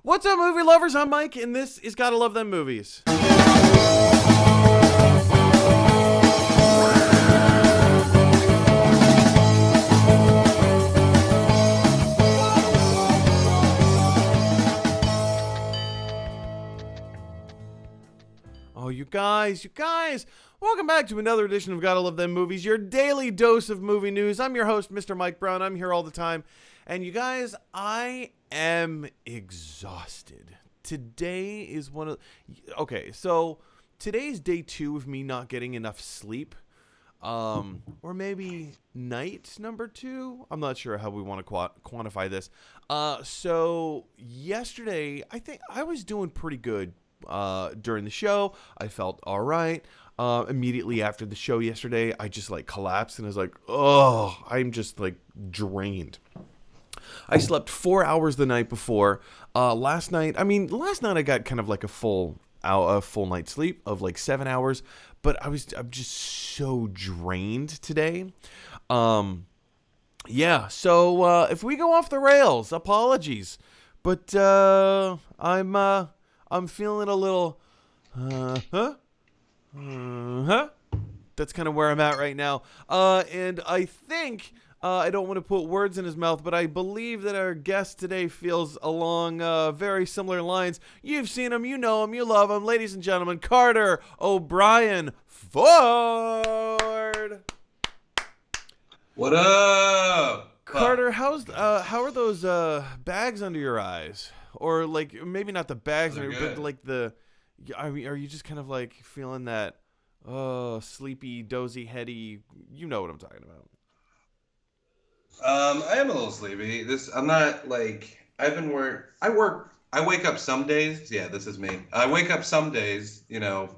What's up, movie lovers? I'm Mike, and this is Gotta Love Them Movies. Oh, you guys, welcome back to another edition of Gotta Love Them Movies, your daily dose of movie news. I'm your host, Mr. Mike Brown. I'm here all the time. And you guys, I am exhausted. Today is so today's day 2 of me not getting enough sleep. Or maybe night number 2. I'm not sure how we want to quantify this. So yesterday, I think I was doing pretty good. During the show, I felt all right. Immediately after the show yesterday, I just collapsed and I was like, oh, I'm just drained. I slept 4 hours the night before. Last night I got kind of a full night's sleep of 7 hours, but I'm just so drained today. Yeah. So if we go off the rails, apologies, but I'm feeling a little, That's kind of where I'm at right now. And I think, I don't want to put words in his mouth, but I believe that our guest today feels along very similar lines. You've seen him, you know him, you love him. Ladies and gentlemen, Carter O'Brien Ford. What up? Carter, how are those bags under your eyes? Or maybe not the bags, but are you just kind of feeling that sleepy, dozy, heady? You know what I'm talking about. I am a little sleepy. I'm not I've been I wake up some days. Yeah, this is me. I wake up some days,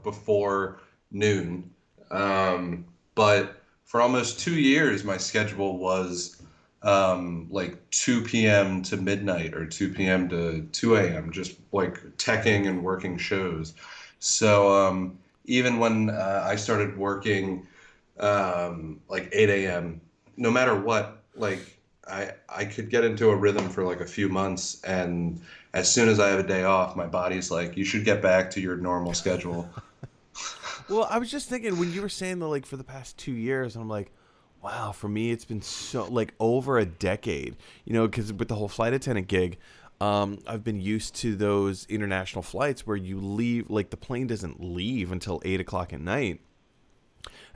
before noon. But for almost 2 years, my schedule was 2 p.m. to midnight or 2 p.m. to 2 a.m. just teching and working shows. So even when I started working 8 a.m., no matter what, I could get into a rhythm for a few months, and as soon as I have a day off, my body's you should get back to your normal schedule. Well, I was just thinking when you were saying that for the past 2 years, and I'm like, wow, for me, it's been so over a decade, because with the whole flight attendant gig, I've been used to those international flights where you leave, the plane doesn't leave until 8 o'clock at night.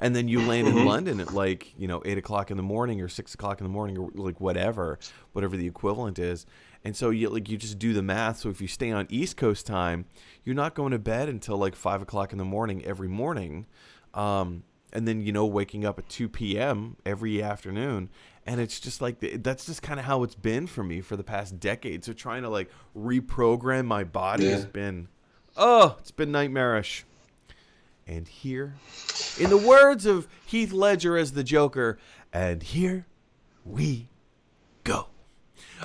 And then you land in London at 8 o'clock in the morning or 6 o'clock in the morning or whatever the equivalent is. And so you just do the math. So if you stay on East Coast time, you're not going to bed until 5 o'clock in the morning every morning. And then, waking up at 2 p.m. every afternoon. And it's just that's just kind of how it's been for me for the past decade. So trying to reprogram my body has been, it's been nightmarish. And here, in the words of Heath Ledger as the Joker, and here we go.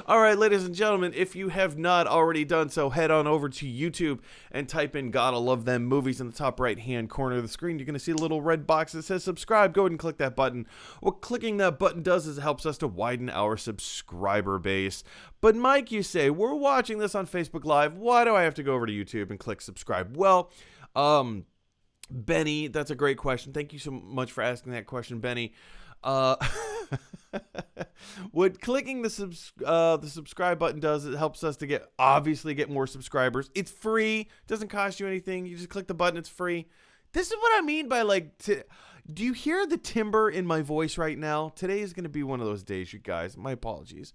All right, ladies and gentlemen, if you have not already done so, head on over to YouTube and type in Gotta Love Them Movies in the top right-hand corner of the screen. You're going to see a little red box that says subscribe. Go ahead and click that button. What clicking that button does is it helps us to widen our subscriber base. But Mike, you say, we're watching this on Facebook Live. Why do I have to go over to YouTube and click subscribe? Well, Benny, that's a great question. Thank you so much for asking that question, Benny. What clicking the subscribe button does, it helps us to get more subscribers. It's free. It doesn't cost you anything. You just click the button. It's free. This is what I mean by do you hear the timbre in my voice right now? Today is going to be one of those days, you guys. My apologies.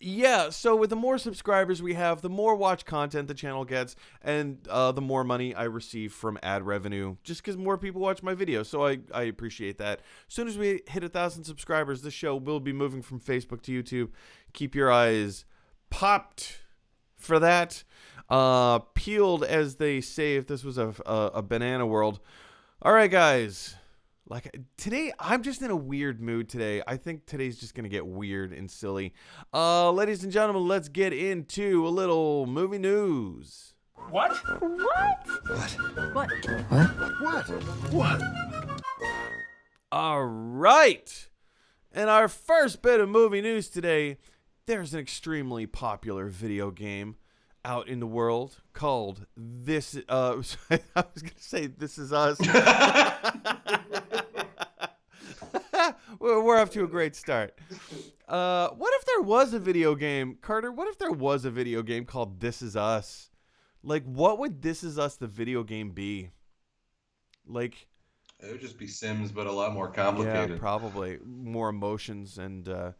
Yeah, so with the more subscribers we have, the more watch content the channel gets, and the more money I receive from ad revenue, just because more people watch my videos, so I appreciate that. As soon as we hit 1,000 subscribers, this show will be moving from Facebook to YouTube. Keep your eyes popped for that. Peeled, as they say, if this was a banana world. All right, guys. Today, I'm just in a weird mood today. I think today's just going to get weird and silly. Ladies and gentlemen, let's get into a little movie news. What? What? All right. And our first bit of movie news today, there's an extremely popular video game out in the world called This. I was going to say This Is Us. We're off to a great start. What if there was a video game, Carter? What if there was a video game called This Is Us? Like, what would This Is Us, the video game, be? Like, it would just be Sims, but a lot more complicated. Yeah, probably more emotions and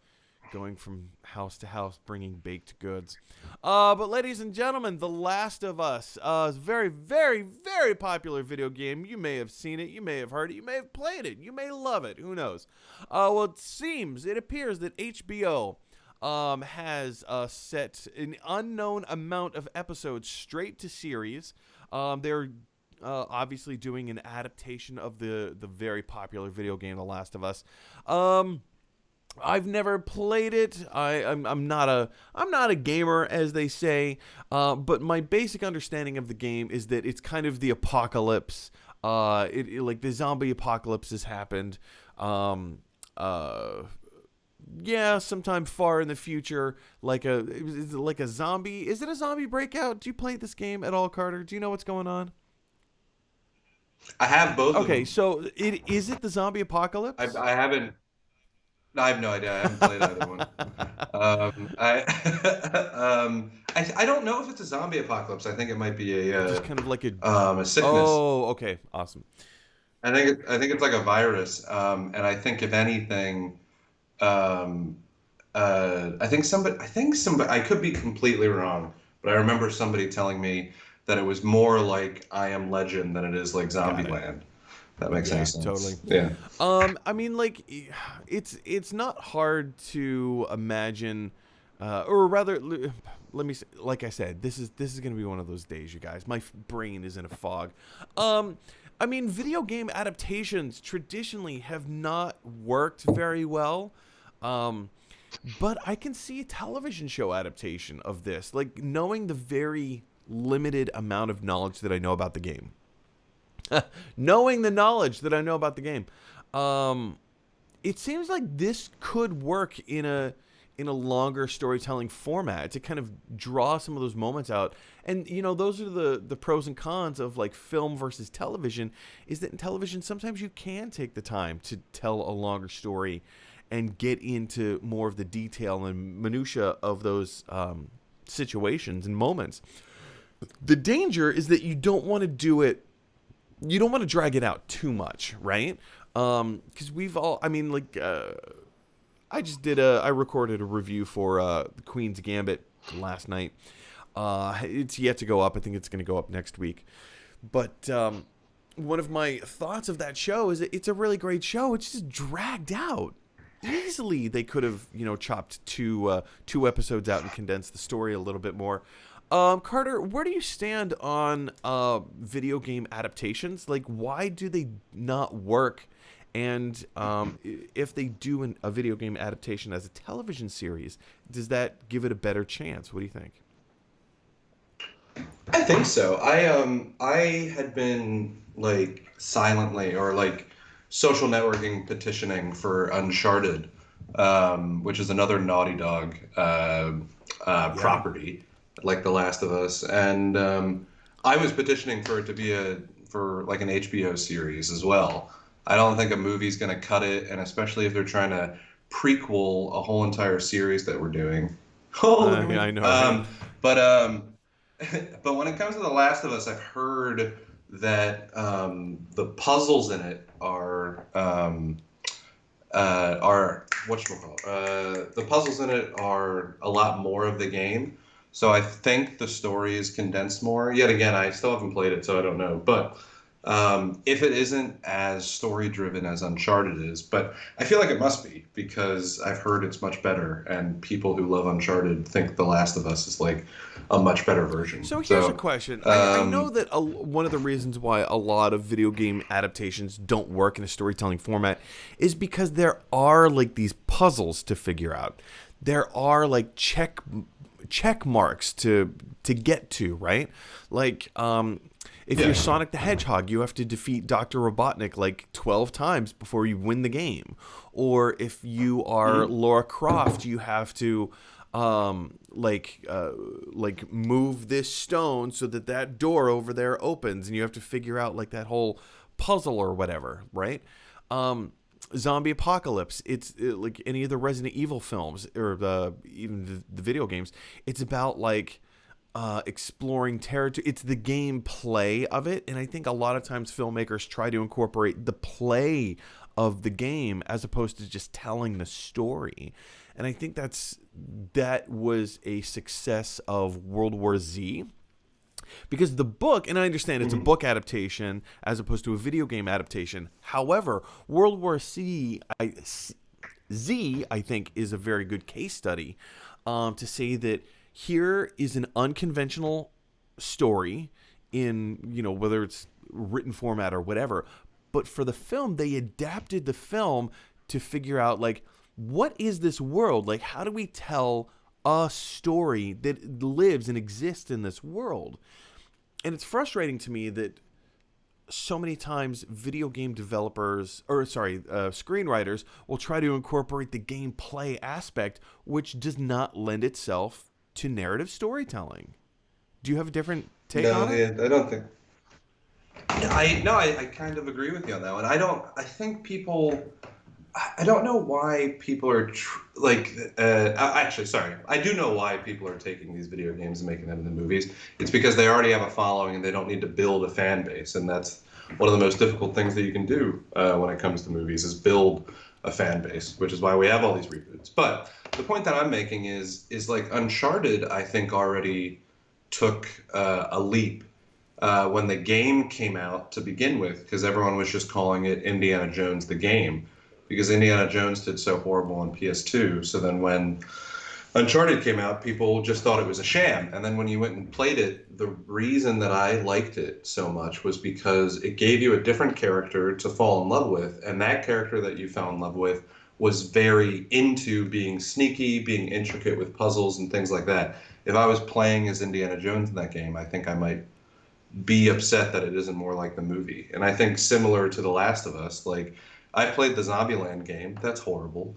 going from house to house, bringing baked goods. But ladies and gentlemen, The Last of Us is a very, very, very popular video game. You may have seen it, you may have heard it, you may have played it, you may love it. Who knows? Well, it appears that HBO has set an unknown amount of episodes straight to series. They're obviously doing an adaptation of the very popular video game The Last of Us. I've never played it. I'm not a gamer, as they say. But my basic understanding of the game is that it's kind of the apocalypse. Like the zombie apocalypse has happened. Sometime far in the future, like a zombie. Is it a zombie breakout? Do you play this game at all, Carter? Do you know what's going on? I have both. Okay, so is it the zombie apocalypse? I haven't. I have no idea. I haven't played either one. I don't know if it's a zombie apocalypse. I think it might be just kind of like a sickness. Oh, okay, awesome. I think it's like a virus. And I think if anything, I think somebody. I could be completely wrong, but I remember somebody telling me that it was more like I Am Legend than it is like Zombieland. That makes any sense. Totally. Yeah. I mean, like, it's not hard to imagine, or rather, let me say, like I said, this is going to be one of those days, you guys. My brain is in a fog. I mean, video game adaptations traditionally have not worked very well. But I can see a television show adaptation of this, like knowing the very limited amount of knowledge that I know about the game. Knowing the knowledge that I know about the game, it seems like this could work in a longer storytelling format to kind of draw some of those moments out. And you know, those are the pros and cons of like film versus television. Is that in television sometimes you can take the time to tell a longer story and get into more of the detail and minutia of those situations and moments. The danger is that you don't want to do it. You don't want to drag it out too much, right? Because we've all, I mean, like, I recorded a review for The Queen's Gambit last night. It's yet to go up. I think it's going to go up next week. But one of my thoughts of that show is that it's a really great show. It's just dragged out. Easily, they could have, chopped two episodes out and condensed the story a little bit more. Carter, where do you stand on video game adaptations? Like, why do they not work? And if they do a video game adaptation as a television series, does that give it a better chance? What do you think? I think so. I had been like silently or like social networking petitioning for Uncharted, which is another Naughty Dog property, like The Last of Us, and I was petitioning for it to be for like an HBO series as well. I don't think a movie's going to cut it, and especially if they're trying to prequel a whole entire series that we're doing. I know. But when it comes to The Last of Us, I've heard that the puzzles in it are whatchamacallit? The puzzles in it are a lot more of the game. So I think the story is condensed more. Yet again, I still haven't played it, so I don't know. But if it isn't as story-driven as Uncharted is, but I feel like it must be because I've heard it's much better, and people who love Uncharted think The Last of Us is like a much better version. So here's a question. I know that one of the reasons why a lot of video game adaptations don't work in a storytelling format is because there are like these puzzles to figure out. There are like check marks to get to, right? Like if you're Sonic the Hedgehog, you have to defeat Dr. Robotnik like 12 times before you win the game. Or if you are Lara Croft, you have to like move this stone so that that door over there opens, and you have to figure out like that whole puzzle or whatever, right? Zombie apocalypse. It's like any of the Resident Evil films or even the video games. It's about like exploring territory. It's the gameplay of it, and I think a lot of times filmmakers try to incorporate the play of the game as opposed to just telling the story. And I think that was a success of World War Z. Because the book, and I understand it's a book adaptation as opposed to a video game adaptation. However, World War Z, I think, is a very good case study to say that here is an unconventional story in, whether it's written format or whatever. But for the film, they adapted the film to figure out, like, what is this world? Like, how do we tell a story that lives and exists in this world? And it's frustrating to me that so many times video game screenwriters will try to incorporate the gameplay aspect, which does not lend itself to narrative storytelling. Do you have a different take on it? No, I don't think. I kind of agree with you on that one. I don't know why people are actually, sorry. I do know why people are taking these video games and making them into movies. It's because they already have a following and they don't need to build a fan base. And that's one of the most difficult things that you can do when it comes to movies is build a fan base, which is why we have all these reboots. But the point that I'm making is like Uncharted, I think, already took a leap when the game came out to begin with, because everyone was just calling it Indiana Jones the game, because Indiana Jones did so horrible on PS2. So then when Uncharted came out, people just thought it was a sham. And then when you went and played it, the reason that I liked it so much was because it gave you a different character to fall in love with. And that character that you fell in love with was very into being sneaky, being intricate with puzzles and things like that. If I was playing as Indiana Jones in that game, I think I might be upset that it isn't more like the movie. And I think similar to The Last of Us, like, I played the Zombieland game. That's horrible.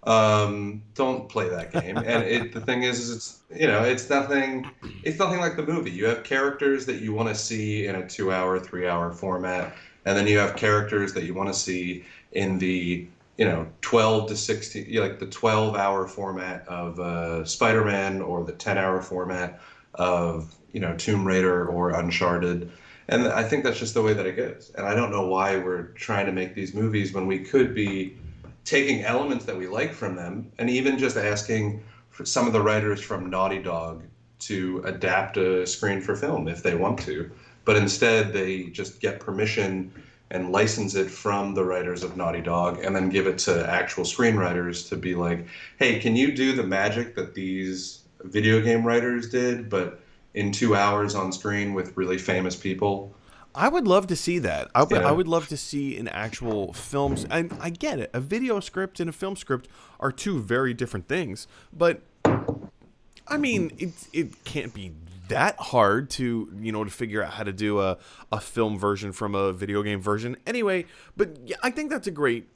Don't play that game. And the thing is it's nothing like the movie. You have characters that you want to see in a 2-hour, 3-hour format, and then you have characters that you want to see in the 12 to 16, like the 12-hour format of Spider-Man, or the 10-hour format of Tomb Raider or Uncharted. And I think that's just the way that it goes. And I don't know why we're trying to make these movies when we could be taking elements that we like from them, and even just asking for some of the writers from Naughty Dog to adapt a screen for film if they want to. But instead, they just get permission and license it from the writers of Naughty Dog, and then give it to actual screenwriters to be like, hey, can you do the magic that these video game writers did, but in 2 hours on screen with really famous people? I would love to see that. I would love to see an actual films. And I get it. A video script and a film script are two very different things. But I mean, it can't be that hard to to figure out how to do a film version from a video game version. Anyway, but yeah, I think that's a great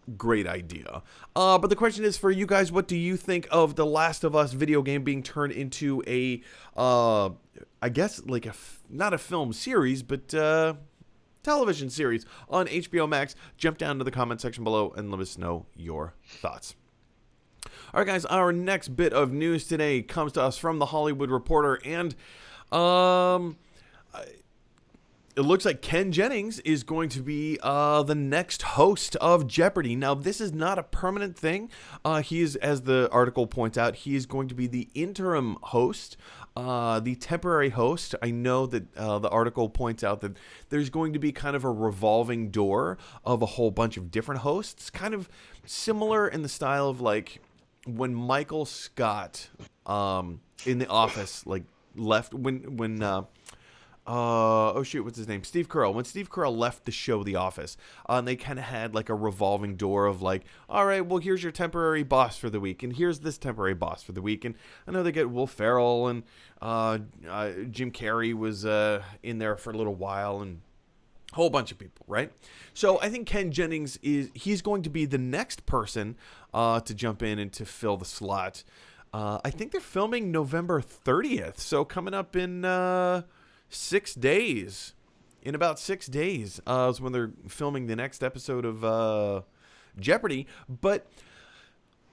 idea. But the question is for you guys: what do you think of The Last of Us video game being turned into a I guess like not a film series, but television series on HBO Max? Jump down to the comment section below and let us know your thoughts. All right, guys, our next bit of news today comes to us from The Hollywood Reporter, and it looks like Ken Jennings is going to be the next host of Jeopardy. Now, this is not a permanent thing. He is, as the article points out, he is going to be the interim host, the temporary host. I know that the article points out that there's going to be kind of a revolving door of a whole bunch of different hosts, kind of similar in the style of like when Michael Scott in The Office left when what's his name? Steve Carell. When Steve Carell left the show The Office, they kind of had like a revolving door of like, all right, well, here's your temporary boss for the week, and here's this temporary boss for the week. And I know they get Will Ferrell and Jim Carrey was in there for a little while, and a whole bunch of people, right? So I think Ken Jennings he's going to be the next person to jump in and to fill the slot. I think they're filming November 30th, so coming up in 6 days. In about 6 days is when they're filming the next episode of Jeopardy. But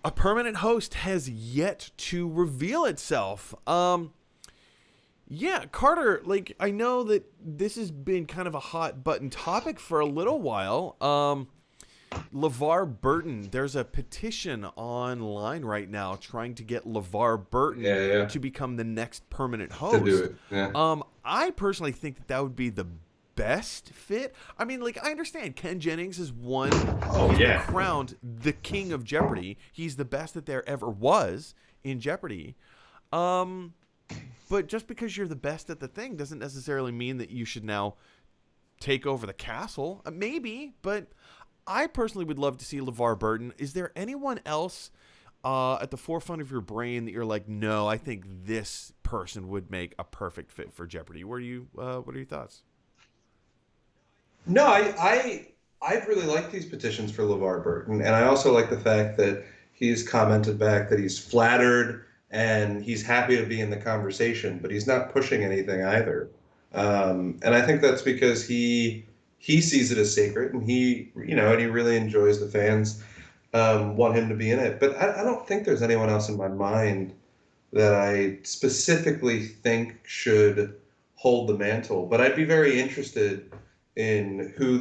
a permanent host has yet to reveal itself. Yeah, Carter, like, I know that this has been kind of a hot button topic for a little while. LeVar Burton, there's a petition online right now trying to get LeVar Burton to become the next permanent host. To do it, yeah. I personally think that that would be the best fit. I mean, like, I understand Ken Jennings is one. He's been crowned the king of Jeopardy. He's the best that there ever was in Jeopardy. But just because you're the best at the thing doesn't necessarily mean that you should now take over the castle. Maybe, but I personally would love to see LeVar Burton. Is there anyone else at the forefront of your brain that you're like, no, I think this person would make a perfect fit for Jeopardy? What are your thoughts? No, I really like these petitions for LeVar Burton, and I also like the fact that he's commented back that he's flattered and he's happy to be in the conversation, but he's not pushing anything either. And I think that's because he sees it as sacred, and he really enjoys the fans want him to be in it. But I don't think there's anyone else in my mind that I specifically think should hold the mantle. But I'd be very interested in who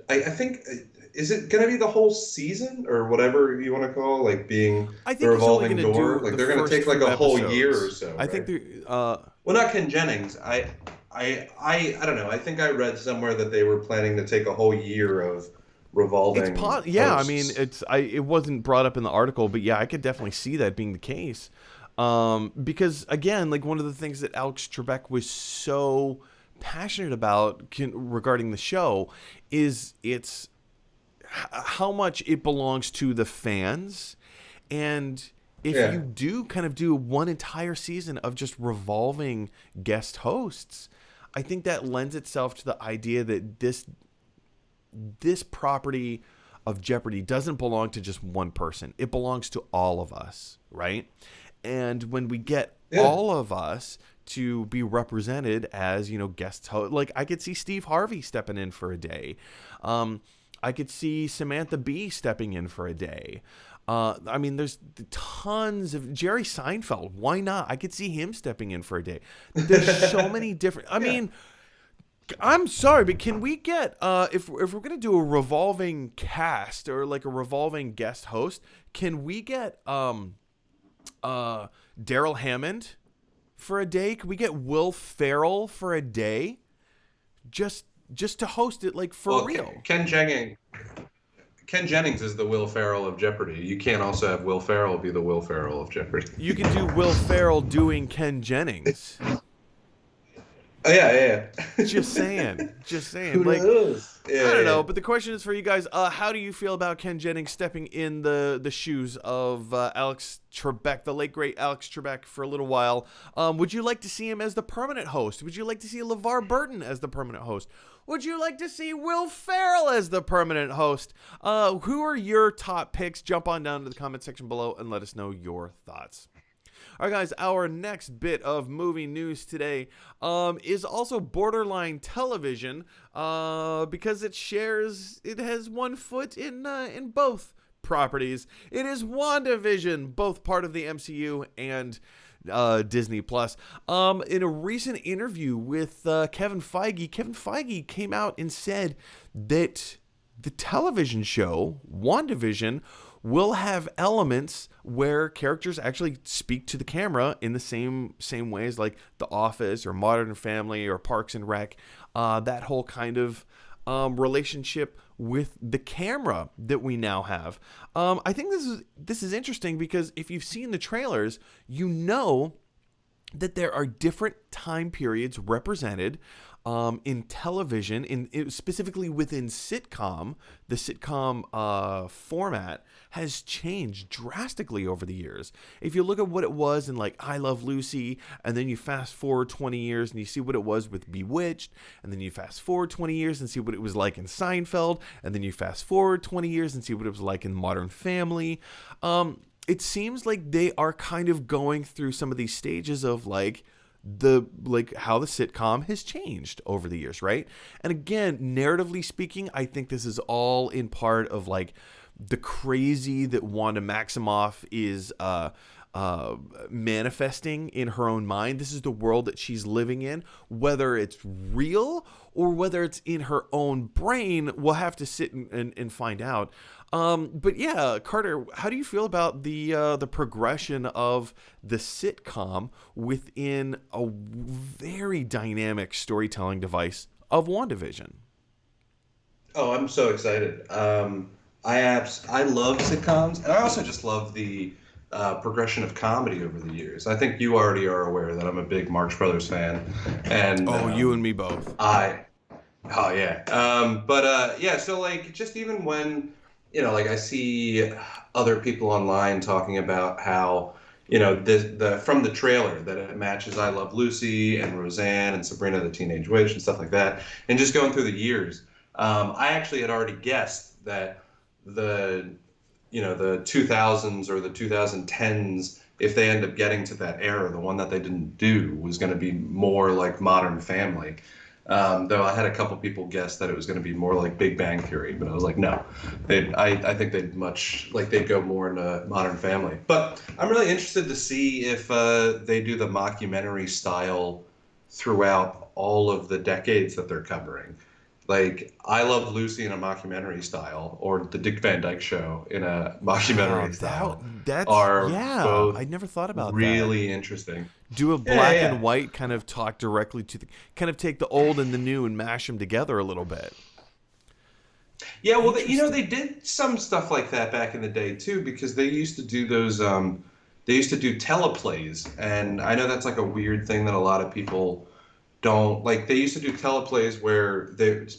I think. Is it going to be the whole season or whatever you want to call, like, being the revolving door? Like, they're going to take like a whole year or so. I think they're. Well, not Ken Jennings. I don't know. I think I read somewhere that they were planning to take a whole year of revolving. Yeah, hosts. I mean, it wasn't brought up in the article, but yeah, I could definitely see that being the case. Because again, like, one of the things that Alex Trebek was so passionate about regarding the show is it's how much it belongs to the fans. And if you do kind of do one entire season of just revolving guest hosts, I think that lends itself to the idea that this property of Jeopardy doesn't belong to just one person. It belongs to all of us, right? And when we get all of us to be represented as, guest host, like, I could see Steve Harvey stepping in for a day. I could see Samantha Bee stepping in for a day. I mean, there's tons of Jerry Seinfeld. Why not? I could see him stepping in for a day. There's so many different. I mean, I'm sorry, but can we get if we're gonna do a revolving cast or like a revolving guest host, can we get Daryl Hammond for a day? Can we get Will Ferrell for a day? Just to host it, like, for real. Ken Jennings is the Will Ferrell of Jeopardy. You can't also have Will Ferrell be the Will Ferrell of Jeopardy. You can do Will Ferrell doing Ken Jennings. Oh, yeah. Just saying. Who knows? I don't know, but the question is for you guys. How do you feel about Ken Jennings stepping in the shoes of Alex Trebek, the late, great Alex Trebek, for a little while? Would you like to see him as the permanent host? Would you like to see LeVar Burton as the permanent host? Would you like to see Will Ferrell as the permanent host? Who are your top picks? Jump on down to the comment section below and let us know your thoughts. All right, guys, our next bit of movie news today is also borderline television because it has one foot in both properties. It is WandaVision, both part of the MCU and Disney Plus. In a recent interview with Kevin Feige came out and said that the television show WandaVision will have elements where characters actually speak to the camera in the same ways like The Office or Modern Family or Parks and Rec. That whole kind of relationship with the camera that we now have. I think this is interesting because if you've seen the trailers, you know that there are different time periods represented in television, specifically within sitcom. The sitcom format has changed drastically over the years. If you look at what it was in, like, I Love Lucy, and then you fast forward 20 years and you see what it was with Bewitched, and then you fast forward 20 years and see what it was like in Seinfeld, and then you fast forward 20 years and see what it was like in Modern Family. it seems like they are kind of going through some of these stages of like how the sitcom has changed over the years, right? And again, narratively speaking, I think this is all in part of like the crazy that Wanda Maximoff is manifesting in her own mind. This is the world that she's living in. Whether it's real or whether it's in her own brain, we'll have to sit and find out. But yeah, Carter, how do you feel about the progression of the sitcom within a very dynamic storytelling device of WandaVision? Oh, I'm so excited. I love sitcoms, and I also just love the progression of comedy over the years. I think you already are aware that I'm a big Marx Brothers fan, and You and me both. Oh yeah. Yeah. So like, just even when like I see other people online talking about how the from the trailer that it matches I Love Lucy and Roseanne and Sabrina the Teenage Witch and stuff like that, and just going through the years, I actually had already guessed that the 2000s or the 2010s, if they end up getting to that era, the one that they didn't do was going to be more like Modern Family. Though I had a couple people guess that it was going to be more like Big Bang Theory, but I was like, no. I think they'd go more into Modern Family. But I'm really interested to see if they do the mockumentary style throughout all of the decades that they're covering. Like I Love Lucy in a mockumentary style, or the Dick Van Dyke Show in a mockumentary style, are both I never thought about really interesting. Do a black and white kind of talk directly to kind of take the old and the new and mash them together a little bit. Yeah, well, they did some stuff like that back in the day too, because they used to do those. They used to do teleplays, and I know that's like a weird thing that a lot of people don't like. They used to do teleplays where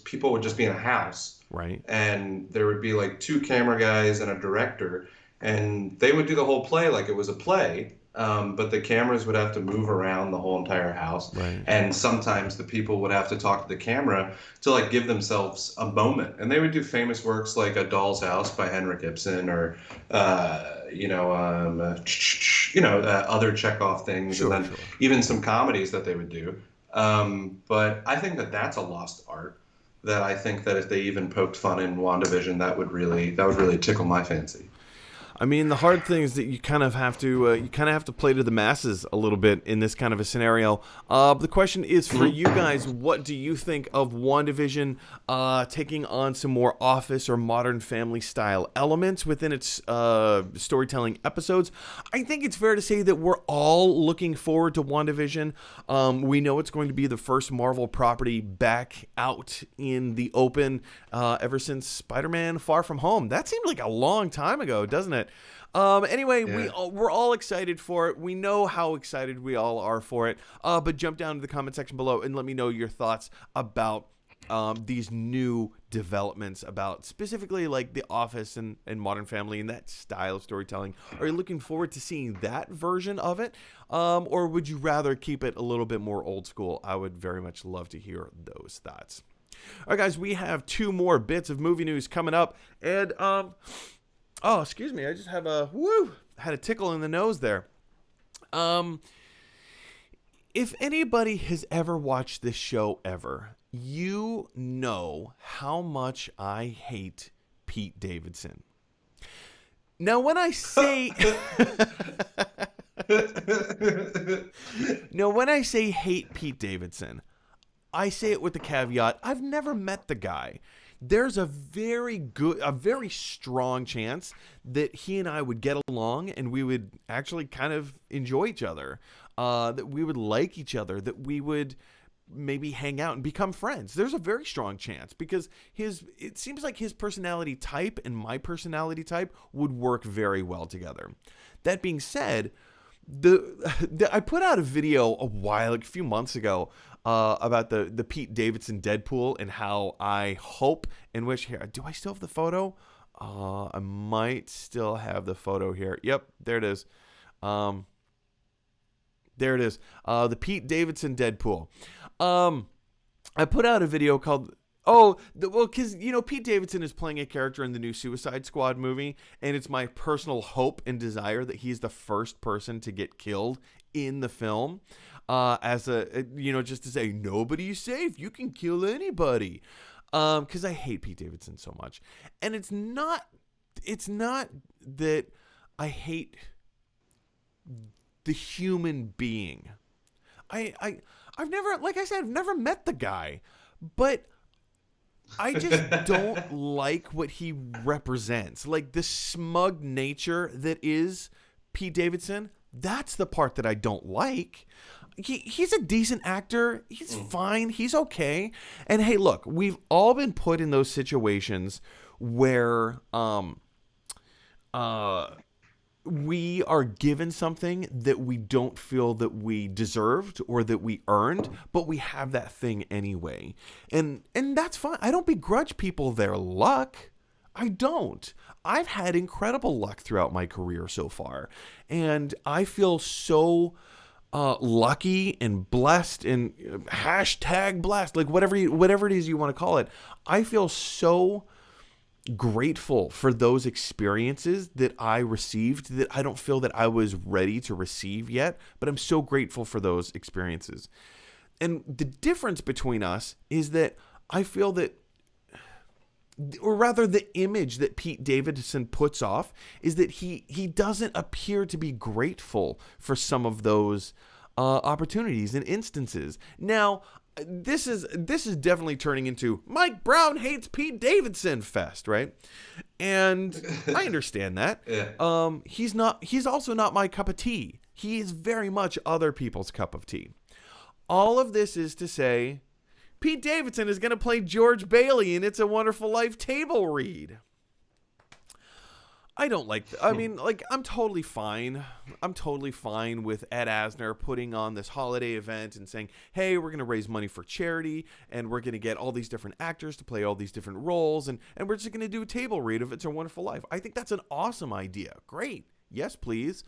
people would just be in a house, right? And there would be like two camera guys and a director, and they would do the whole play like it was a play. But the cameras would have to move around the whole entire house, right. And sometimes the people would have to talk to the camera to like give themselves a moment. And they would do famous works like A Doll's House by Henrik Ibsen, or other Chekhov things, sure, and then even some comedies that they would do. But I think that that's a lost art. That I think that if they even poked fun in WandaVision, that would really tickle my fancy. I mean, the hard thing is that you kind of have to play to the masses a little bit in this kind of a scenario. The question is for you guys: what do you think of WandaVision taking on some more Office or Modern Family style elements within its storytelling episodes? I think it's fair to say that we're all looking forward to WandaVision. We know it's going to be the first Marvel property back out in the open ever since Spider-Man: Far From Home. That seemed like a long time ago, doesn't it? Anyway, we're all excited for it. We know how excited we all are for it. But jump down to the comment section below and let me know your thoughts about these new developments, about specifically like The Office and Modern Family and that style of storytelling. Are you looking forward to seeing that version of it? Or would you rather keep it a little bit more old school? I would very much love to hear those thoughts. All right, guys, we have two more bits of movie news coming up. And, oh, excuse me. I just have had a tickle in the nose there. If anybody has ever watched this show ever, you know how much I hate Pete Davidson. Now, when I say hate Pete Davidson, I say it with the caveat, I've never met the guy. There's a very strong chance that he and I would get along and we would actually kind of enjoy each other, that we would like each other, that we would maybe hang out and become friends. There's a very strong chance because it seems like his personality type and my personality type would work very well together. That being said, I put out a video a few months ago about the Pete Davidson Deadpool and how I hope and wish. Here, do I still have the photo? I might still have the photo here. Yep, there it is. There it is. The Pete Davidson Deadpool. I put out a video called Oh, well, because, Pete Davidson is playing a character in the new Suicide Squad movie, and it's my personal hope and desire that he's the first person to get killed in the film. As just to say, nobody's safe. You can kill anybody. Because I hate Pete Davidson so much. And it's not that I hate the human being. I've never, like I said, I've never met the guy, but I just don't like what he represents. Like the smug nature that is Pete Davidson, that's the part that I don't like. He's a decent actor. He's fine. He's okay. And hey, look, we've all been put in those situations where we are given something that we don't feel that we deserved or that we earned, but we have that thing anyway. And that's fine. I don't begrudge people their luck. I don't. I've had incredible luck throughout my career so far. And I feel so lucky and blessed and hashtag blessed, like whatever it is you want to call it. I feel so grateful for those experiences that I received that I don't feel that I was ready to receive yet, but I'm so grateful for those experiences. And the difference between us is that I feel that, or rather the image that Pete Davidson puts off is that he doesn't appear to be grateful for some of those opportunities and instances. Now, this is definitely turning into Mike Brown hates Pete Davidson fest, right? And I understand that. Yeah. He's also not my cup of tea. He is very much other people's cup of tea. All of this is to say, Pete Davidson is going to play George Bailey in It's a Wonderful Life table read. I don't like I mean, like, I'm totally fine. I'm totally fine with Ed Asner putting on this holiday event and saying, hey, we're going to raise money for charity, and we're going to get all these different actors to play all these different roles, and we're just going to do a table read of It's a Wonderful Life. I think that's an awesome idea. Great. Yes, please.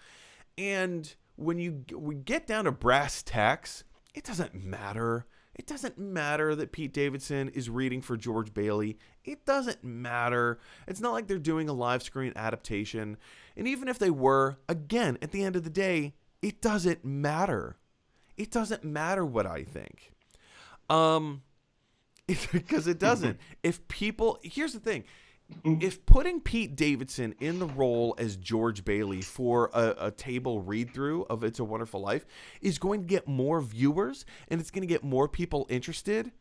And when we get down to brass tacks, it doesn't matter. It doesn't matter that Pete Davidson is reading for George Bailey. It doesn't matter. It's not like they're doing a live screen adaptation. And even if they were, again, at the end of the day, it doesn't matter. It doesn't matter what I think. Because it doesn't. Here's the thing. If putting Pete Davidson in the role as George Bailey for a table read-through of It's a Wonderful Life is going to get more viewers and it's going to get more people interested,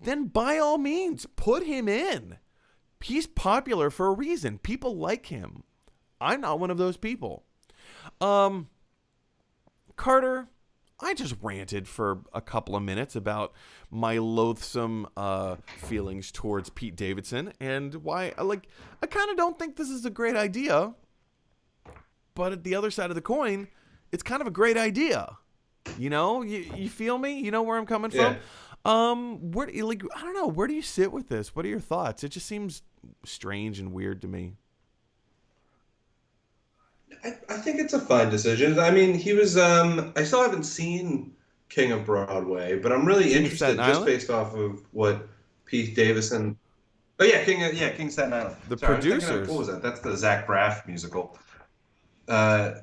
then by all means, put him in. He's popular for a reason. People like him. I'm not one of those people. Carter, I just ranted for a couple of minutes about my loathsome feelings towards Pete Davidson and why I kind of don't think this is a great idea. But at the other side of the coin, it's kind of a great idea. You feel me? You know where I'm coming from? I don't know, where do you sit with this? What are your thoughts? It just seems strange and weird to me. I think it's a fine decision. I mean, he was. I still haven't seen King of Broadway, but I'm really interested just based off of what Pete Davidson. Oh yeah, King of Staten Island. The producers. What was that? That's the Zach Braff musical. Oh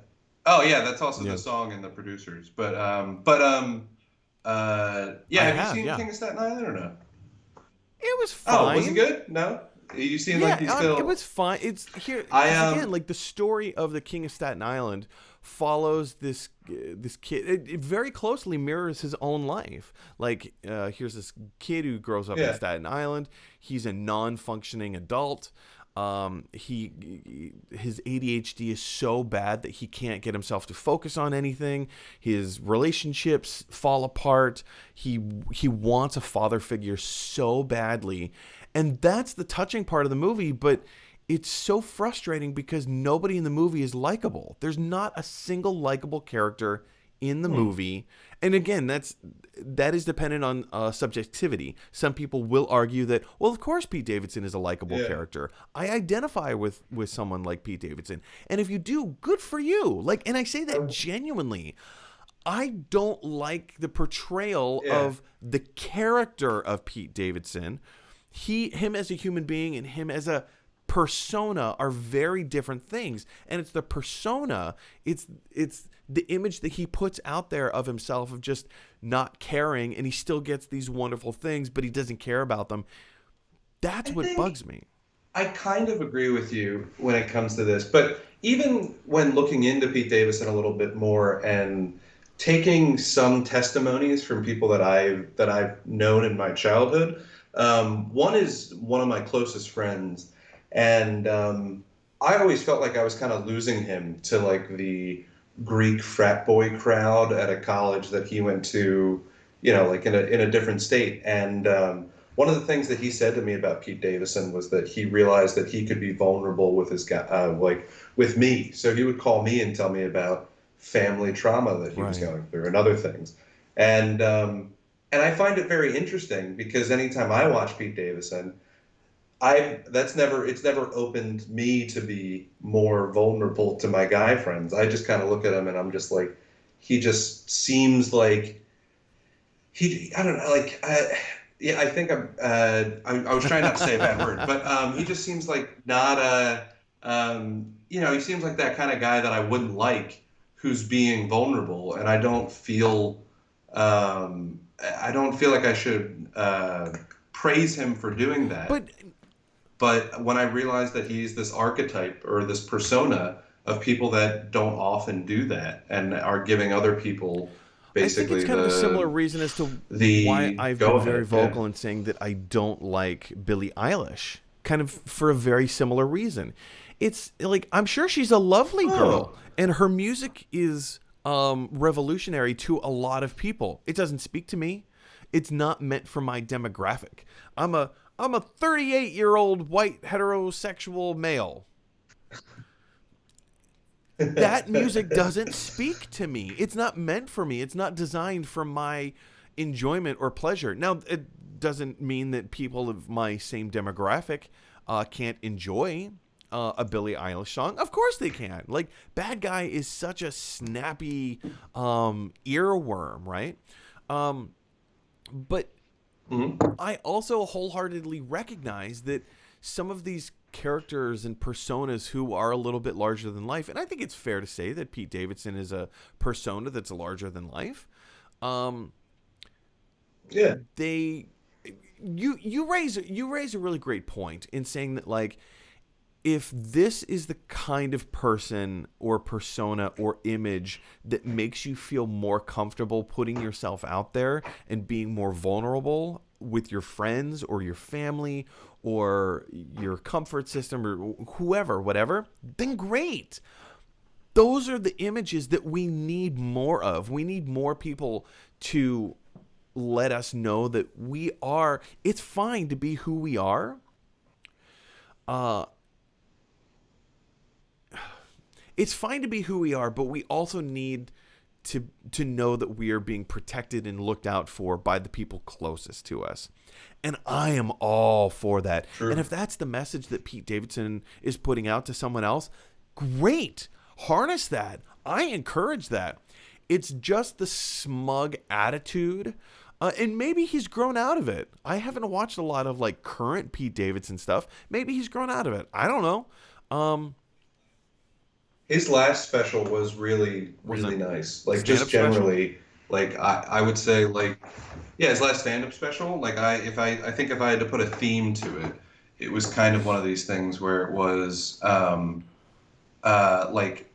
yeah, that's also the song and the producers. But have you seen King of Staten Island or no? It was fine. Oh, was it good? No. You seem like you still. It was fine. It's here again. Like the story of the King of Staten Island follows this kid. It very closely mirrors his own life. Like here's this kid who grows up in Staten Island. He's a non-functioning adult. His ADHD is so bad that he can't get himself to focus on anything. His relationships fall apart. He wants a father figure so badly. And that's the touching part of the movie, but it's so frustrating because nobody in the movie is likable. There's not a single likable character in the movie. And again, that is dependent on subjectivity. Some people will argue that, well, of course Pete Davidson is a likable character. I identify with someone like Pete Davidson. And if you do, good for you. And I say that genuinely. I don't like the portrayal of the character of Pete Davidson, him as a human being and him as a persona are very different things, and it's the persona, it's the image that he puts out there of himself of just not caring, and he still gets these wonderful things but he doesn't care about them. That's I what think bugs me. I kind of agree with you when it comes to this, but even when looking into Pete Davidson a little bit more and taking some testimonies from people that I've known in my childhood, one is one of my closest friends, and I always felt like I was kind of losing him to like the Greek frat boy crowd at a college that he went to, like in a different state. And one of the things that he said to me about Pete Davidson was that he realized that he could be vulnerable with his guy, like with me. So he would call me and tell me about family trauma that he was Right. going through and other things. And I find it very interesting because anytime I watch Pete Davidson, I that's never it's never opened me to be more vulnerable to my guy friends. I just kind of look at him and I'm just like, he just seems like I don't know, like, yeah, I think I was trying not to say a bad word, but he just seems like not he seems like that kind of guy that I wouldn't like who's being vulnerable, and I don't feel like I should praise him for doing that. But But when I realized that he's this archetype or this persona of people that don't often do that and are giving other people I think it's basically kind of a similar the reason as to why the I've go been very ahead, yeah. vocal in saying that I don't like Billie Eilish. Kind of for a very similar reason. It's like I'm sure she's a lovely girl, Oh, and her music is revolutionary to a lot of people. It doesn't speak to me. It's not meant for my demographic. I'm a 38-year-old white heterosexual male. That music doesn't speak to me. It's not meant for me. It's not designed for my enjoyment or pleasure. Now, it doesn't mean that people of my same demographic can't enjoy a Billie Eilish song. Of course they can. Like, Bad Guy is such a snappy earworm, right? Um, but mhm. I also wholeheartedly recognize that some of these characters and personas who are a little bit larger than life, and I think it's fair to say that Pete Davidson is a persona that's larger than life. Um, Yeah. they, you raise a really great point in saying that, like, if this is the kind of person or persona or image that makes you feel more comfortable putting yourself out there and being more vulnerable with your friends or your family or your comfort system or whoever, whatever, then great. Those are the images that we need more of. We need more people to let us know that it's fine to be who we are. Uh, it's fine to be who we are, but we also need to know that we are being protected and looked out for by the people closest to us. And I am all for that. And True. if that's the message that Pete Davidson is putting out to someone else, great. Harness that. I encourage that. It's just the smug attitude. And maybe he's grown out of it. I haven't watched a lot of like current Pete Davidson stuff. Maybe he's grown out of it. I don't know. Um, His last special was really, was it really nice. Like stand just up special? generally, like I would say like yeah, his last stand-up special, like I think if I had to put a theme to it, it was kind of one of these things where it was like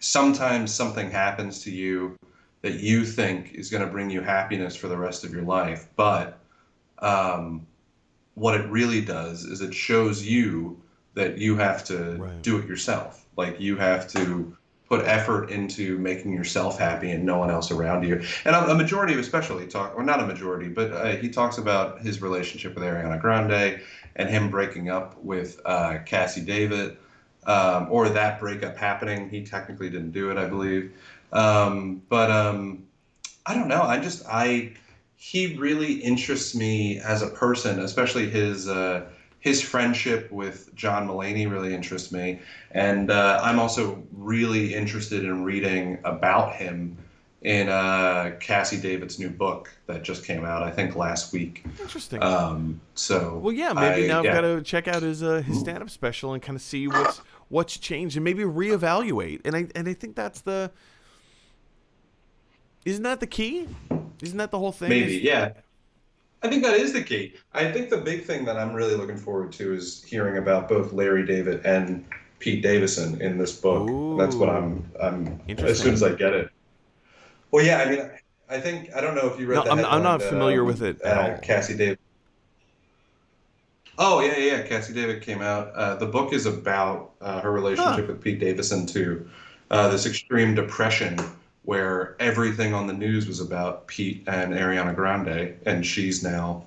sometimes something happens to you that you think is going to bring you happiness for the rest of your life, but um, what it really does is it shows you that you have to Right. do it yourself. Like you have to put effort into making yourself happy and no one else around you. And a majority of especially talk, or not a majority, but he talks about his relationship with Ariana Grande and him breaking up with Cassie David, or that breakup happening. He technically didn't do it, I believe. But I don't know. He really interests me as a person, especially his friendship with John Mulaney really interests me, and I'm also really interested in reading about him in Cassie David's new book that just came out, I think last week. Interesting. So Well, yeah, maybe now I've got to check out his stand-up special and kind of see what's changed and maybe reevaluate. And I think that's isn't that the key? Isn't that the whole thing? maybe, yeah. I think that is the key. I think the big thing that I'm really looking forward to is hearing about both Larry David and Pete Davidson in this book. That's what I'm as soon as I get it. Well, yeah, I mean, I think I don't know if you read No, the I'm headline not that familiar with it at all. Cassie David. Oh yeah. Cassie David came out. The book is about her relationship with Pete Davidson to this extreme depression where everything on the news was about Pete and Ariana Grande, and she's now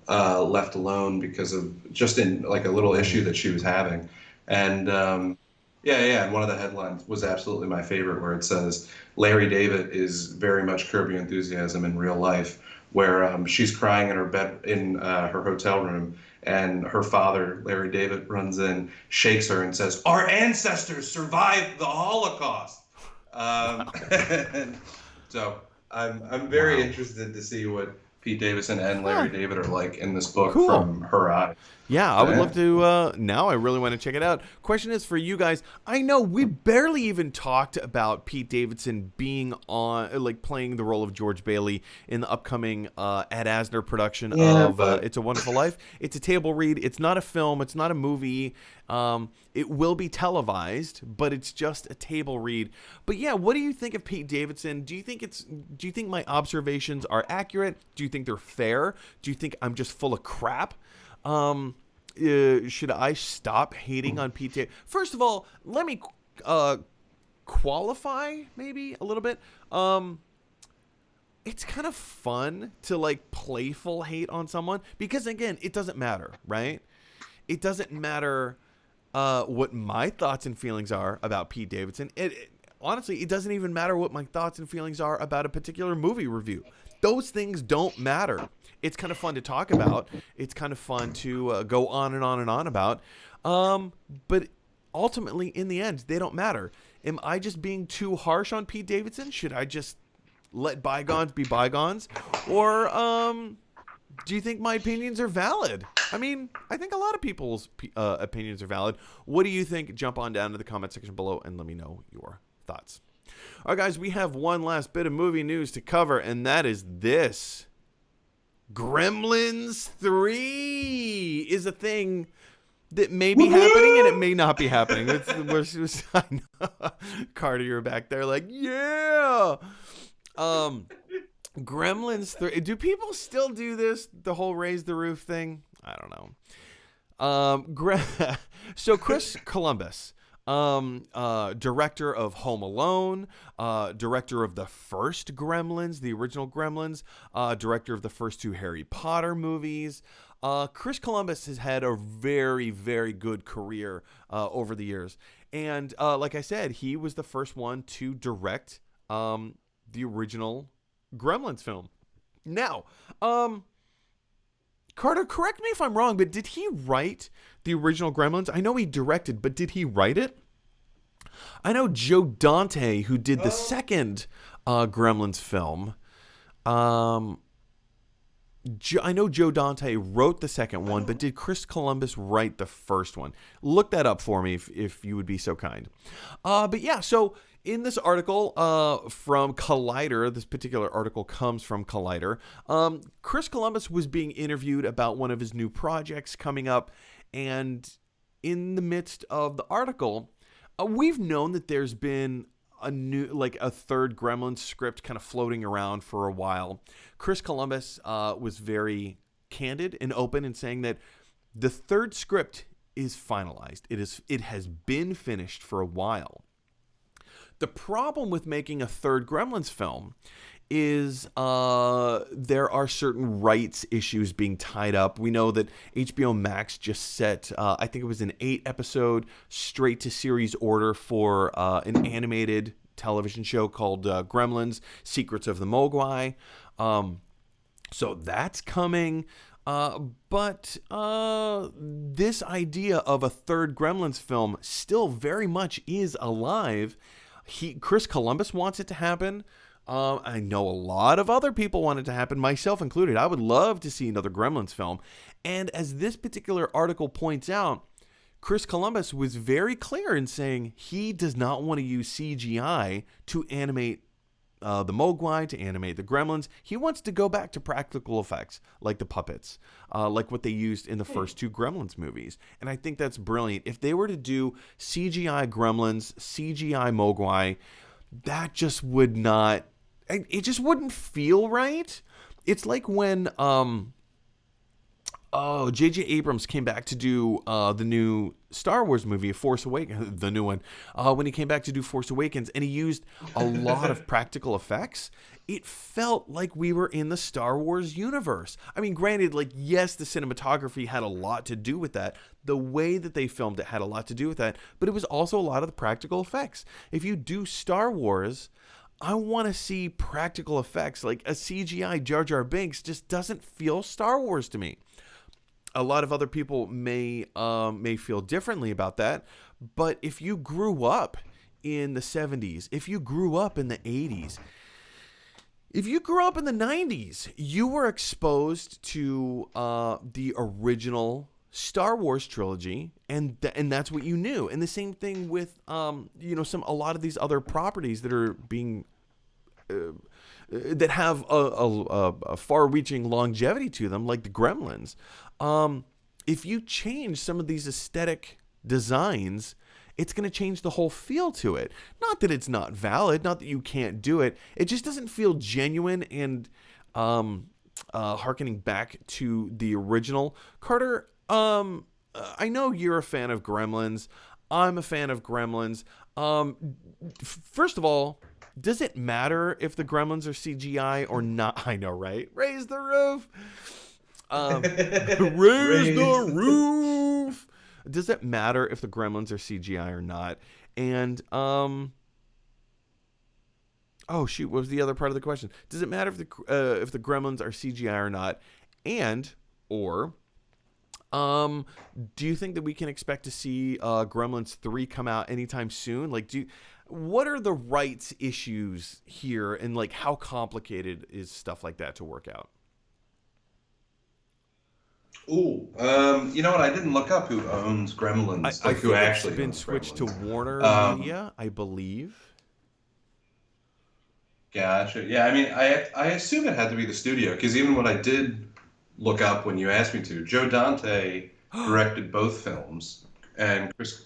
left alone because of just in like a little issue that she was having. And and one of the headlines was absolutely my favorite, where it says Larry David is very much Curb Your Enthusiasm in real life, where she's crying in her bed in her hotel room, and her father, Larry David, runs in, shakes her, and says, "Our ancestors survived the Holocaust." And so I'm very interested to see what Pete Davidson and Larry David are like in this book from her eyes. Yeah, I would love to. Now I really want to check it out. Question is for you guys. I know we barely even talked about Pete Davidson being on, like playing the role of George Bailey in the upcoming Ad Asner production of It's a Wonderful Life. It's a table read. It's not a film. It's not a movie. It will be televised, but it's just a table read. But yeah, what do you think of Pete Davidson? Do you think my observations are accurate? Do you think they're fair? Do you think I'm just full of crap? Should I stop hating on Pete Davidson? First of all, let me qualify maybe a little bit. It's kind of fun to like playful hate on someone because again, it doesn't matter, right? It doesn't matter what my thoughts and feelings are about Pete Davidson. Honestly, it doesn't even matter what my thoughts and feelings are about a particular movie review. Those things don't matter. It's kind of fun to talk about. It's kind of fun to go on and on and on about. But ultimately, in the end, they don't matter. Am I just being too harsh on Pete Davidson? Should I just let bygones be bygones? Or do you think my opinions are valid? I mean, I think a lot of people's opinions are valid. What do you think? Jump on down to the comment section below and let me know your thoughts. All right, guys, we have one last bit of movie news to cover, and that is this. Gremlins 3 is a thing that may be happening and it may not be happening. I know. Carter, you're back there like, yeah. Gremlins 3. Do people still do this? The whole raise the roof thing? I don't know. So Chris Columbus, director of Home Alone, director of the first Gremlins, the original Gremlins, director of the first two Harry Potter movies. Chris Columbus has had a very, very good career over the years. And like I said, he was the first one to direct the original Gremlins film. Now, Carter, correct me if I'm wrong, but did he write the original Gremlins? I know he directed, but did he write it? I know Joe Dante, who did the second Gremlins film. I know Joe Dante wrote the second one, but did Chris Columbus write the first one? Look that up for me if you would be so kind. But yeah, so in this article from Collider, this particular article comes from Collider, Chris Columbus was being interviewed about one of his new projects coming up, and in the midst of the article, we've known that there's been a third Gremlins script kind of floating around for a while. Chris Columbus was very candid and open in saying that the third script is finalized. It has been finished for a while. The problem with making a third Gremlins film is there are certain rights issues being tied up. We know that HBO Max just set, I think it was an 8-episode straight to series order for an animated television show called Gremlins, Secrets of the Mogwai. So that's coming. But this idea of a third Gremlins film still very much is alive. Chris Columbus wants it to happen. I know a lot of other people want it to happen, myself included. I would love to see another Gremlins film. And as this particular article points out, Chris Columbus was very clear in saying he does not want to use CGI to animate the Mogwai, to animate the Gremlins. He wants to go back to practical effects, like the puppets, like what they used in the first two Gremlins movies. And I think that's brilliant. If they were to do CGI Gremlins, CGI Mogwai, that just would not... It just wouldn't feel right. It's like when J.J. Abrams came back to do the new Star Wars movie, Force Awakens, the new one, when he came back to do Force Awakens, and he used a lot of practical effects. It felt like we were in the Star Wars universe. I mean, granted, like, yes, the cinematography had a lot to do with that. The way that they filmed it had a lot to do with that, but it was also a lot of the practical effects. If you do Star Wars, I want to see practical effects. Like a CGI Jar Jar Binks just doesn't feel Star Wars to me. A lot of other people may feel differently about that, but if you grew up in the 70s, if you grew up in the 80s, if you grew up in the 90s, you were exposed to the original Star Wars trilogy, and that's what you knew. And the same thing with a lot of these other properties that are being that have a far-reaching longevity to them, like the Gremlins. If you change some of these aesthetic designs, it's going to change the whole feel to it. Not that it's not valid, not that you can't do it. It just doesn't feel genuine and harkening back to the original. Carter, I know you're a fan of Gremlins. I'm a fan of Gremlins. First of all, does it matter if the Gremlins are CGI or not? I know, right? Raise the roof. Raise the roof. Does it matter if the Gremlins are CGI or not? And oh shoot, what was the other part of the question? Does it matter if the Gremlins are CGI or not? And or do you think that we can expect to see Gremlins 3 come out anytime soon? Like, what are the rights issues here, and like how complicated is stuff like that to work out? Ooh, you know what? I didn't look up who owns Gremlins, I like who think actually it's been owns switched to Gremlins. Warner Media, I believe. Gotcha. Yeah, I mean, I assume it had to be the studio, because even when I did look up when you asked me to, Joe Dante directed both films, and Chris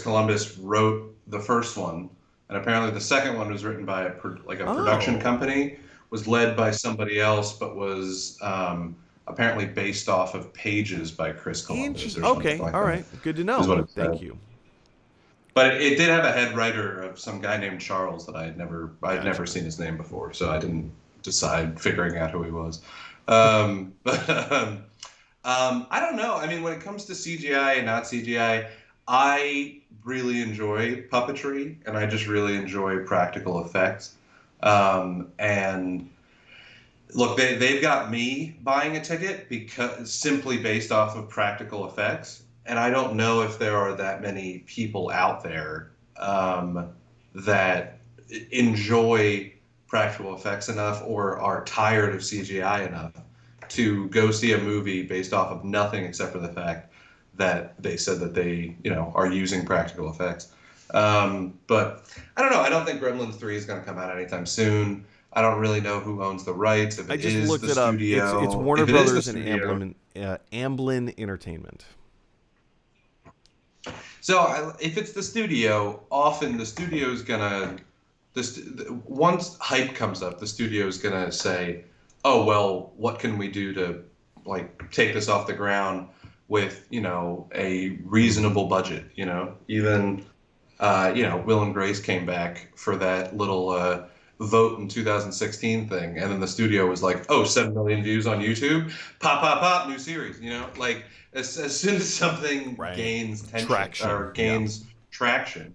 Columbus wrote the first one, and apparently the second one was written by a production company, was led by somebody else, but was apparently based off of pages by Chris Columbus or something Okay, like all that. right, good to know. Is what it Thank said. you. But it did have a head writer of some guy named Charles that I'd never seen his name before, so I didn't decide figuring out who he was. I don't know. I mean, when it comes to CGI and not CGI, I really enjoy puppetry, and I just really enjoy practical effects. And look, they've got me buying a ticket because simply based off of practical effects. And I don't know if there are that many people out there that enjoy practical effects enough or are tired of CGI enough to go see a movie based off of nothing except for the fact that they said that they, are using practical effects. But I don't know. I don't think Gremlins 3 is going to come out anytime soon. I don't really know who owns the rights. If I it just is looked the it up. studio, It's Warner if it is the Brothers and studio, Amblin Entertainment. So if it's the studio, often the studio's gonna, once hype comes up, the studio's gonna say, "Oh well, what can we do to take this off the ground with a reasonable budget?" Even Will and Grace came back for that little vote in 2016 thing, and then the studio was like, "Oh, 7 million views on YouTube, pop, new series." As soon as something gains Traction. or gains traction,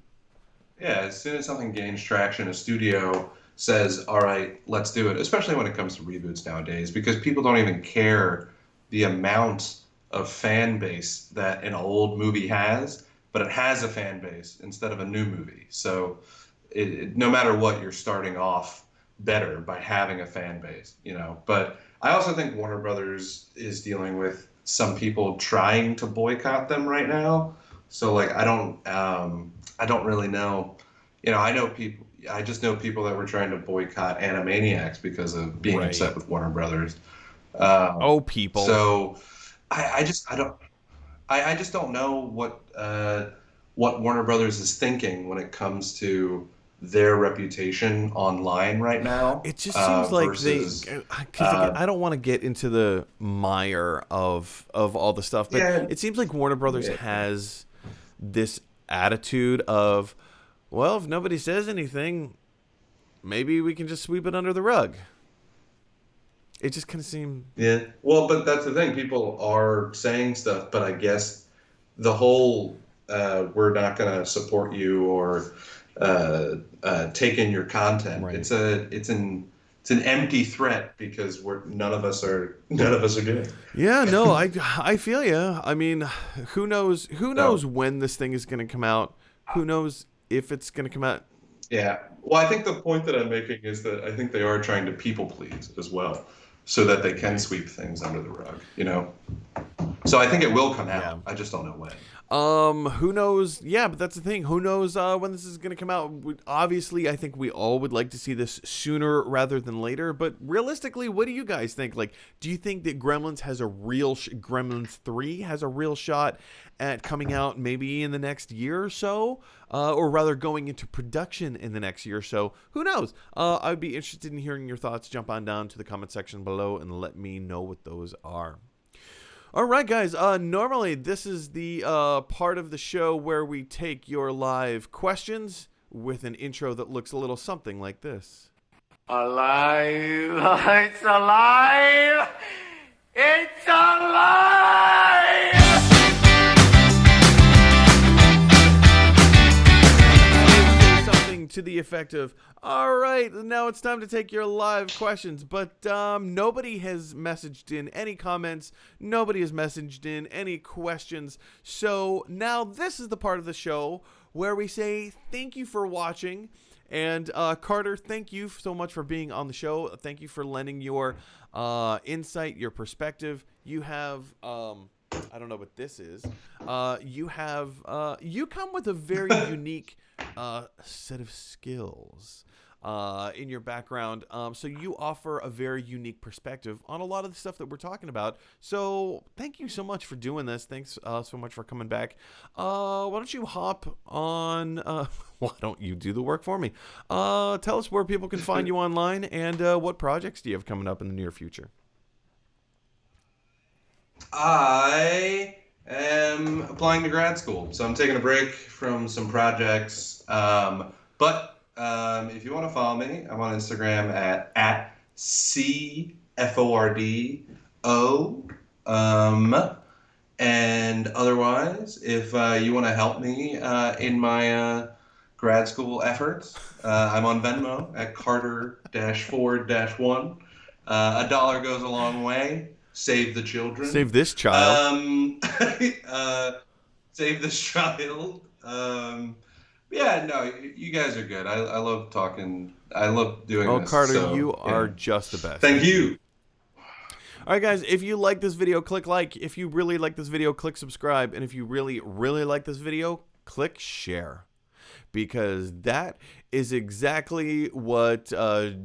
yeah, as soon as something gains traction, a studio says, "All right, let's do it." Especially when it comes to reboots nowadays, because people don't even care the amount of fan base that an old movie has, but it has a fan base instead of a new movie. So no matter what, you're starting off better by having a fan base, you know. But I also think Warner Brothers is dealing with some people trying to boycott them right now. So like I don't really know. You know, I know people. I just know people that were trying to boycott Animaniacs because of being Right. upset with Warner Brothers. Oh, people. So I just don't know what Warner Brothers is thinking when it comes to their reputation online right now. It just seems like versus because again, I don't want to get into the mire of all the stuff, but yeah, it seems like Warner Brothers yeah. has this attitude of, well, if nobody says anything, maybe we can just sweep it under the rug. It just kind of seemed. Yeah. Well, but that's the thing. People are saying stuff, but I guess the whole we're not going to support you or take in your content. Right. It's an empty threat because none of us are doing it. Yeah, no, I feel you. I mean, who knows when this thing is going to come out? Who knows if it's going to come out? Yeah. Well, I think the point that I'm making is that I think they are trying to people please as well, so that they can sweep things under the rug, you know? So I think it will come out. Yeah. I just don't know when. Who knows? Yeah, but that's the thing. Who knows when this is going to come out? Obviously, I think we all would like to see this sooner rather than later. But realistically, what do you guys think? Like, do you think that Gremlins has a real Gremlins 3 has a real shot at coming out maybe in the next year or so, or rather going into production in the next year or so? Who knows? I'd be interested in hearing your thoughts. Jump on down to the comment section below and let me know what those are. All right, guys. Normally, this is the part of the show where we take your live questions with an intro that looks a little something like this. Alive! It's alive! It's alive! Something to the effect of, all right, now it's time to take your live questions. But nobody has messaged in any comments. Nobody has messaged in any questions. So now this is the part of the show where we say thank you for watching. And Carter, thank you so much for being on the show. Thank you for lending your insight, your perspective. You have... I don't know what this is. You come with a very unique set of skills in your background. So you offer a very unique perspective on a lot of the stuff that we're talking about. So thank you so much for doing this. Thanks so much for coming back. Why don't you hop on? Why don't you do the work for me? Tell us where people can find you online and what projects do you have coming up in the near future? I am applying to grad school, so I'm taking a break from some projects. But if you want to follow me, I'm on Instagram at CFORDO. And otherwise, if you want to help me in my grad school efforts, I'm on Venmo at Carter-Ford-1. $1 goes a long way. Save the children. Save this child. Save this child. Yeah, no, you guys are good. I love talking. I love doing this. Oh, Carter, so, you are just the best. Thank you. All right, guys, if you like this video, click like. If you really like this video, click subscribe. And if you really, really like this video, click share. Because that is exactly what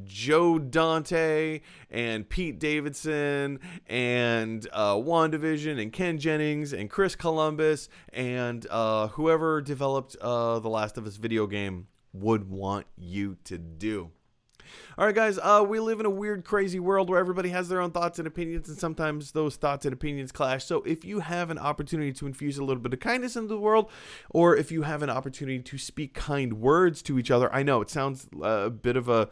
Joe Dante and Pete Davidson and WandaVision and Ken Jennings and Chris Columbus and whoever developed the Last of Us video game would want you to do. All right, guys, we live in a weird, crazy world where everybody has their own thoughts and opinions, and sometimes those thoughts and opinions clash. So if you have an opportunity to infuse a little bit of kindness into the world, or if you have an opportunity to speak kind words to each other, I know it sounds a bit of a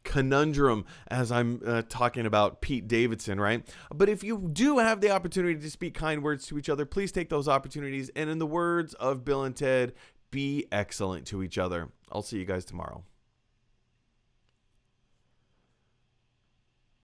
conundrum as I'm talking about Pete Davidson, right? But if you do have the opportunity to speak kind words to each other, please take those opportunities. And in the words of Bill and Ted, be excellent to each other. I'll see you guys tomorrow.